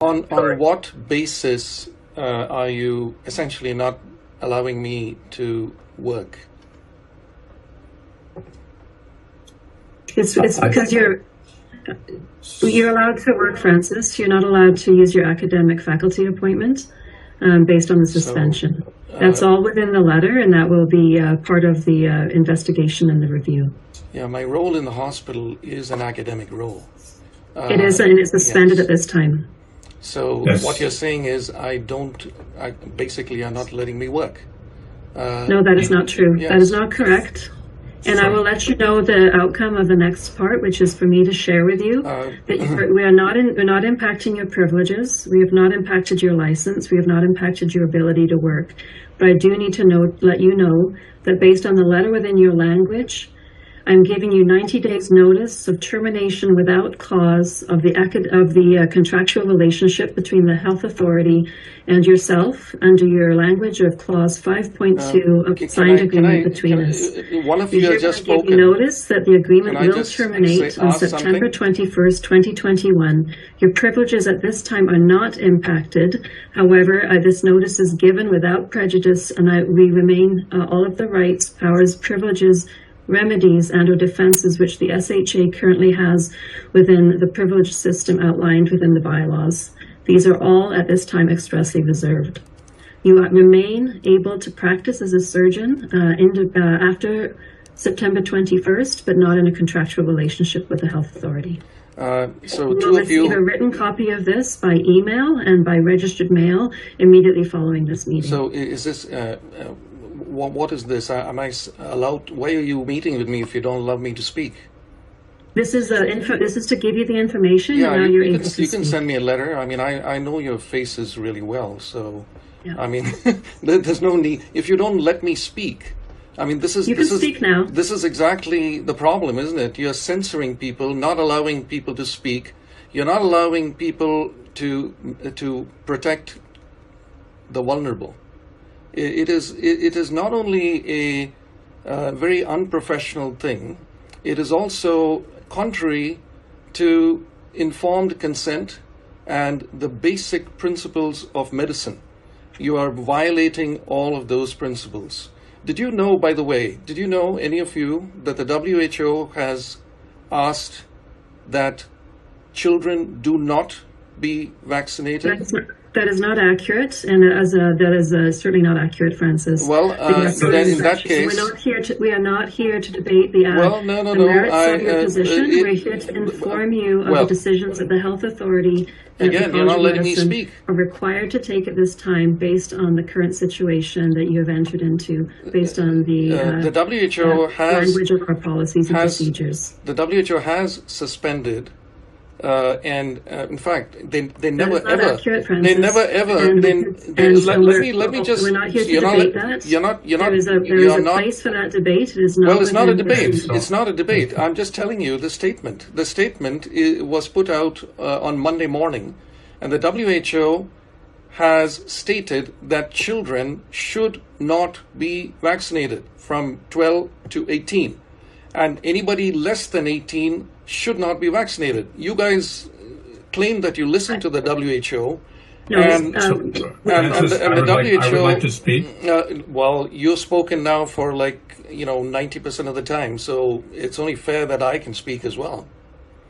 On what basis are you essentially not allowing me to work? It's because you're allowed to work, Francis. You're not allowed to use your academic faculty appointment based on the suspension. That's all within the letter, and that will be part of the investigation and the review. Yeah, my role in the hospital is an academic role. It is, and it's suspended at this time. So Yes. what you're saying is basically you're not letting me work. No, that is not true. Yes. That is not correct. And I will let you know the outcome of the next part, which is for me to share with you that we're not impacting your privileges. We have not impacted your license. We have not impacted your ability to work. But I do need to let you know that based on the letter within your language, I'm giving you 90 days notice of termination without clause of the contractual relationship between the health authority and yourself under your language of clause 5.2 of the signed agreement between us. One of you has just spoken. Notice that the agreement will just terminate on ask September something? 21st, 2021. Your privileges at this time are not impacted. However, this notice is given without prejudice, and we remain all of the rights, powers, privileges, remedies, and or defenses which the SHA currently has within the privilege system outlined within the bylaws. These are all at this time expressly reserved. You remain able to practice as a surgeon after September 21st, but not in a contractual relationship with the health authority. So You two will of you. receive a written copy of this by email and by registered mail immediately following this meeting. So is this? What is this? Am I allowed? Why are you meeting with me if you don't allow me to speak? This is to give you the information, Yeah, and now you're able to you can speak. send me a letter. I mean, I know your faces really well, so Yeah. I mean, there's no need. If you don't let me speak, I mean, You can speak now. This is exactly the problem, isn't it? You're censoring people, not allowing people to speak. You're not allowing people to protect the vulnerable. It is not only a very unprofessional thing, it is also contrary to informed consent and the basic principles of medicine. You are violating all of those principles. Did you know, by the way, any of you, that the WHO has asked that children do not be vaccinated? That is not accurate, and that is certainly not accurate, Francis. Well, then in that case, we are not here to debate the merits of your position. We're here to inform you of the decisions of the health authority that again, the you're not College of letting me Medicine speak. are required to take at this time based on the current situation that you have entered into, based on the WHO language of our policies and procedures. The WHO has suspended. And in fact, they never That is not ever. accurate, Francis. They never ever. Let me just. We're not here to debate that. You're not. There is a place for that debate. It is not. Well, it's not a within debate. the- It's not a debate. I'm just telling you the statement. The statement was put out on Monday morning, and the WHO has stated that children should not be vaccinated from 12 to 18, and anybody less than 18 should not be vaccinated. You guys claim that you listen to the WHO. No, And Francis, the I would WHO. like to speak. Well, you've spoken now for 90% of the time, so it's only fair that I can speak as well.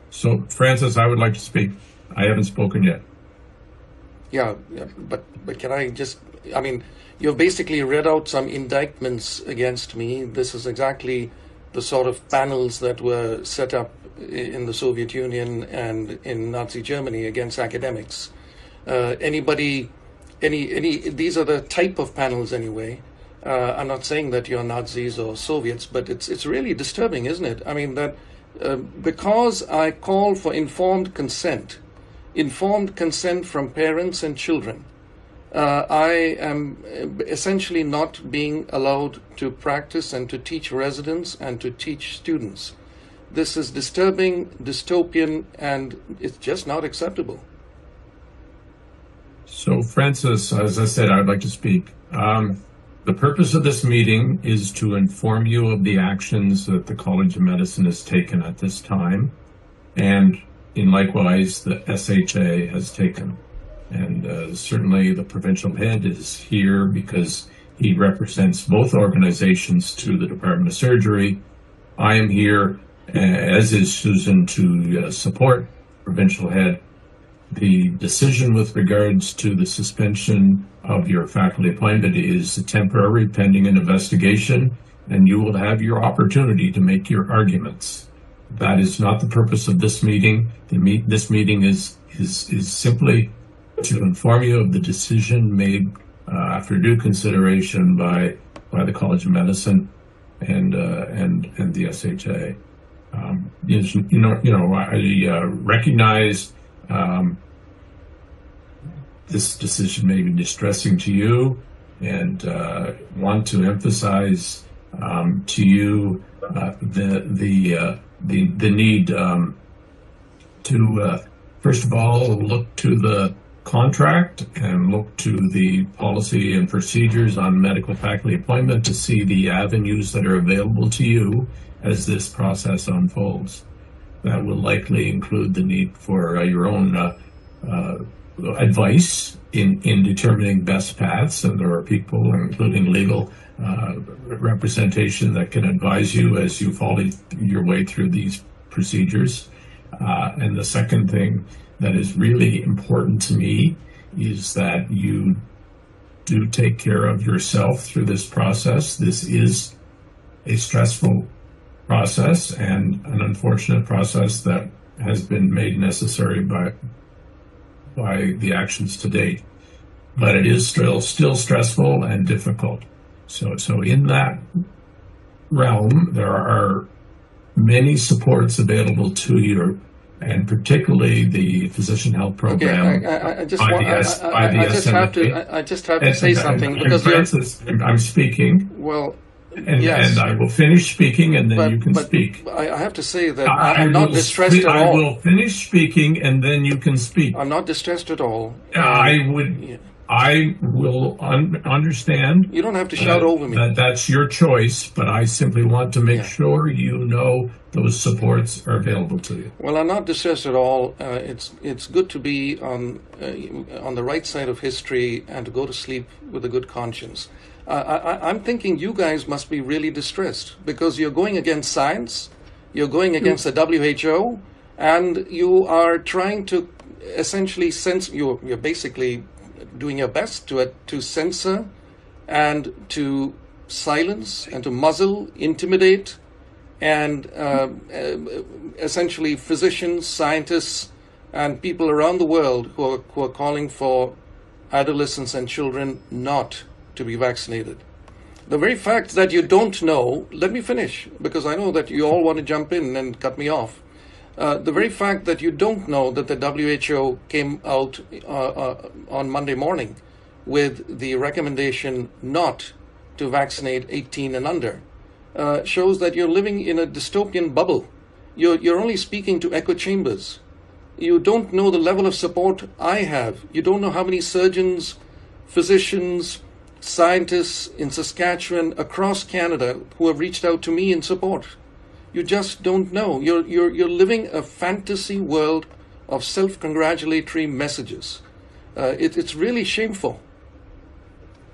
So, Francis, I would like to speak. I haven't spoken yet. Yeah, but can I just? I mean, you've basically read out some indictments against me. This is exactly the sort of panels that were set up in the Soviet Union and in Nazi Germany against academics. These are the type of panels anyway. I'm not saying that you're Nazis or Soviets, but it's really disturbing, isn't it? I mean, that because I call for informed consent from parents and children, I am essentially not being allowed to practice and to teach residents and to teach students. This is disturbing, dystopian, and it's just not acceptable. So, Francis, as I said, I would like to speak. The purpose of this meeting is to inform you of the actions that the College of Medicine has taken at this time, and in likewise the SHA has taken. And certainly the provincial head is here because he represents both organizations to the Department of Surgery. I am here, as is Susan, to support provincial head. The decision with regards to the suspension of your faculty appointment is temporary, pending an investigation, and you will have your opportunity to make your arguments. That is not the purpose of this meeting. This meeting is simply to inform you of the decision made after due consideration by the College of Medicine and the SHA. I recognize this decision may be distressing to you, and want to emphasize to you the need to first of all look to the contract and look to the policy and procedures on medical faculty appointment to see the avenues that are available to you as this process unfolds. That will likely include the need for your own advice in determining best paths, and there are people, including legal representation, that can advise you as you follow your way through these procedures. And the second thing that is really important to me is that you do take care of yourself through this process. This is a stressful process and an unfortunate process that has been made necessary by the actions to date. But it is still stressful and difficult. So in that realm, there are many supports available to you, and particularly the physician health program. Okay, I just have to say something because Francis, I'm speaking. Well, yes. And I will finish speaking, and then you can speak. I have to say that I'm not distressed at all. I will finish speaking, and then you can speak. I'm not distressed at all. I will understand. You don't have to shout over me. That's your choice, but I simply want to make sure you know those supports are available to you. Well, I'm not distressed at all. It's good to be on the right side of history and to go to sleep with a good conscience. I'm thinking you guys must be really distressed because you're going against science, you're going against the WHO, and you are trying to essentially you're basically doing your best to censor and to silence and to muzzle, intimidate, and essentially physicians, scientists, and people around the world who are calling for adolescents and children not to be vaccinated. The very fact that you don't know, let me finish, because I know that you all want to jump in and cut me off. The very fact that you don't know that the WHO came out on Monday morning with the recommendation not to vaccinate 18 and under shows that you're living in a dystopian bubble. You're only speaking to echo chambers. You don't know the level of support I have. You don't know how many surgeons, physicians, scientists in Saskatchewan, across Canada, who have reached out to me in support. You just don't know. You're living a fantasy world of self-congratulatory messages. It's really shameful.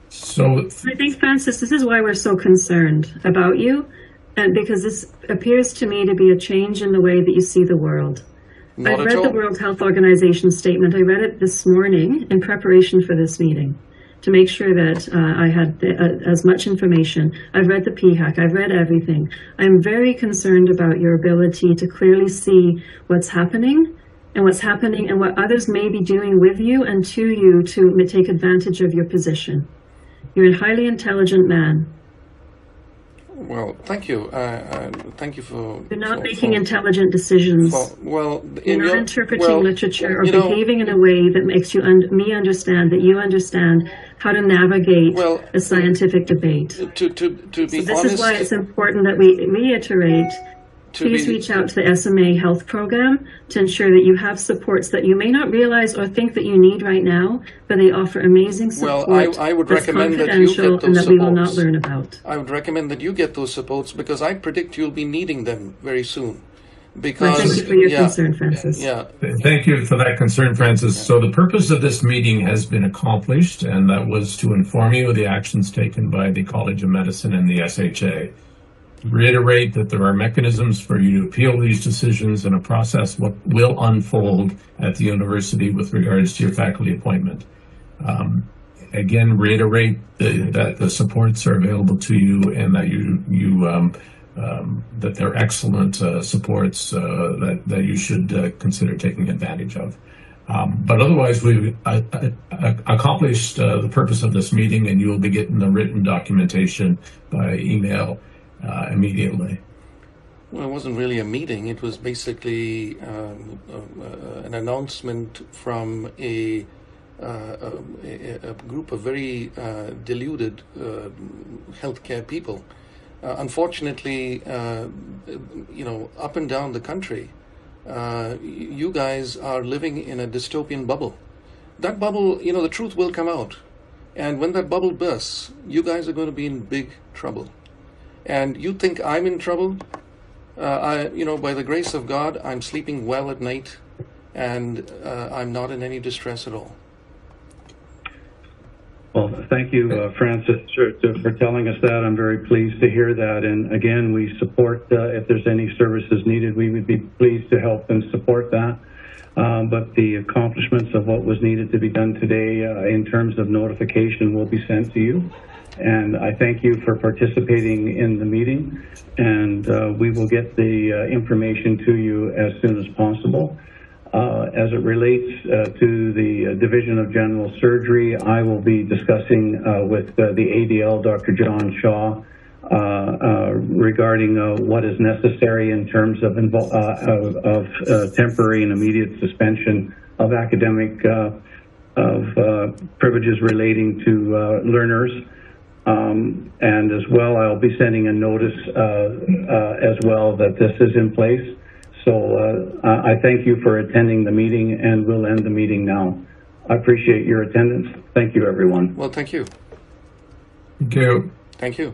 So I think, Francis, this is why we're so concerned about you, and because this appears to me to be a change in the way that you see the world. I've read the World Health Organization statement. I read it this morning in preparation for this meeting, to make sure that I had as much information. I've read the PHAC, I've read everything. I'm very concerned about your ability to clearly see what's happening and what others may be doing with you and to you to take advantage of your position. You're a highly intelligent man. Well, thank you. Thank you for... You're not making intelligent decisions. You're not interpreting literature or behaving in a way that makes me understand that you understand how to navigate a scientific debate. To be honest... This is why it's important that we reiterate, please reach out to the SMA Health Program to ensure that you have supports that you may not realize or think that you need right now, but they offer amazing support. Well, I would recommend that you get those and that supports. We will not learn about. I would recommend that you get those supports because I predict you'll be needing them very soon. because thank you for your concern, Francis. Yeah. Thank you for that concern, Francis. So the purpose of this meeting has been accomplished, and that was to inform you of the actions taken by the College of Medicine and the SHA. Reiterate that there are mechanisms for you to appeal these decisions and a process what will unfold at the university with regards to your faculty appointment. Again, reiterate that the supports are available to you and that that they're excellent supports that you should consider taking advantage of. But otherwise, we've accomplished the purpose of this meeting, and you will be getting the written documentation by email immediately. Well, it wasn't really a meeting. It was basically an announcement from a group of very deluded healthcare people. Unfortunately, up and down the country, you guys are living in a dystopian bubble. That bubble, the truth will come out. And when that bubble bursts, you guys are going to be in big trouble. And you think I'm in trouble? By the grace of God, I'm sleeping well at night, and I'm not in any distress at all. Well, thank you, Francis, for telling us that. I'm very pleased to hear that. And again, we support, if there's any services needed, we would be pleased to help and support that. But the accomplishments of what was needed to be done today in terms of notification will be sent to you. And I thank you for participating in the meeting. And we will get the information to you as soon as possible. As it relates to the Division of General Surgery, I will be discussing with the ADL, Dr. John Shaw, regarding what is necessary in terms of temporary and immediate suspension of academic privileges relating to learners. And as well, I'll be sending a notice as well that this is in place. So I thank you for attending the meeting, and we'll end the meeting now. I appreciate your attendance. Thank you, everyone. Well, thank you. Thank you. Thank you.